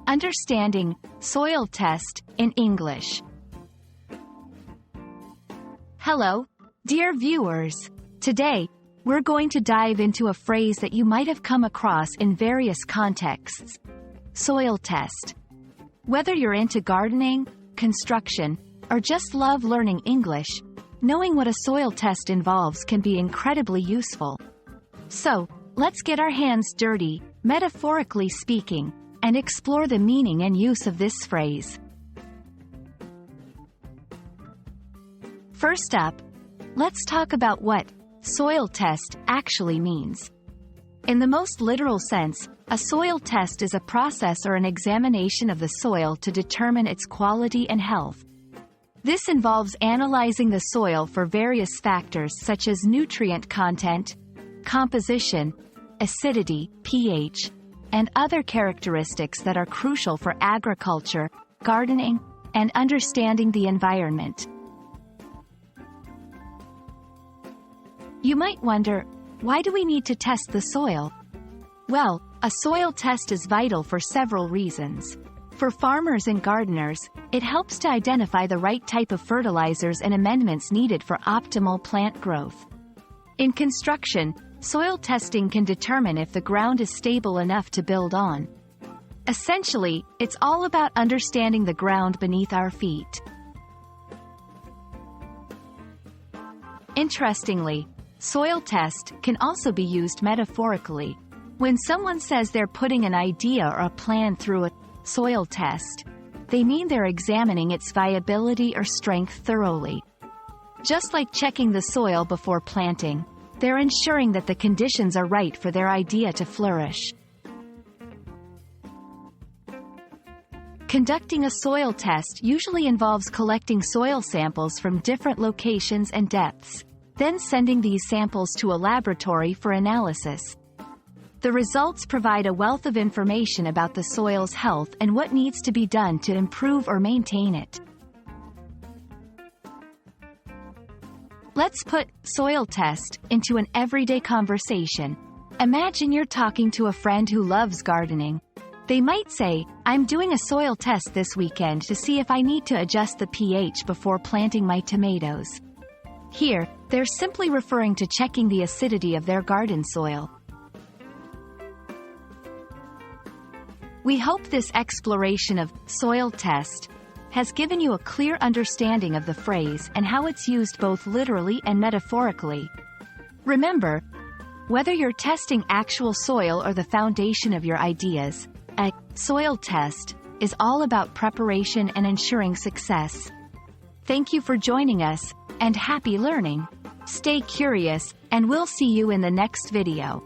Understanding soil test in English. Hello, dear viewers. Today, we're going to dive into a phrase that you might have come across in various contexts. Soil test. Whether you're into gardening, construction, or just love learning English, knowing what a soil test involves can be incredibly useful. So, let's get our hands dirty, metaphorically speaking, and explore the meaning and use of this phrase. First up, let's talk about what soil test actually means. In the most literal sense, a soil test is a process or an examination of the soil to determine its quality and health. This involves analyzing the soil for various factors such as nutrient content, composition, acidity, pH, and other characteristics that are crucial for agriculture, gardening, and understanding the environment. You might wonder, why do we need to test the soil? Well, a soil test is vital for several reasons. For farmers and gardeners, it helps to identify the right type of fertilizers and amendments needed for optimal plant growth. In construction, soil testing can determine if the ground is stable enough to build on. Essentially, it's all about understanding the ground beneath our feet. Interestingly, soil test can also be used metaphorically. When someone says they're putting an idea or a plan through a soil test, they mean they're examining its viability or strength thoroughly. Just like checking the soil before planting, they're ensuring that the conditions are right for their idea to flourish. Conducting a soil test usually involves collecting soil samples from different locations and depths, then sending these samples to a laboratory for analysis. The results provide a wealth of information about the soil's health and what needs to be done to improve or maintain it. Let's put soil test into an everyday conversation. Imagine you're talking to a friend who loves gardening. They might say, "I'm doing a soil test this weekend to see if I need to adjust the pH before planting my tomatoes." Here, they're simply referring to checking the acidity of their garden soil. We hope this exploration of soil test has given you a clear understanding of the phrase and how it's used both literally and metaphorically. Remember, whether you're testing actual soil or the foundation of your ideas, a soil test is all about preparation and ensuring success. Thank you for joining us, and happy learning. Stay curious, and we'll see you in the next video.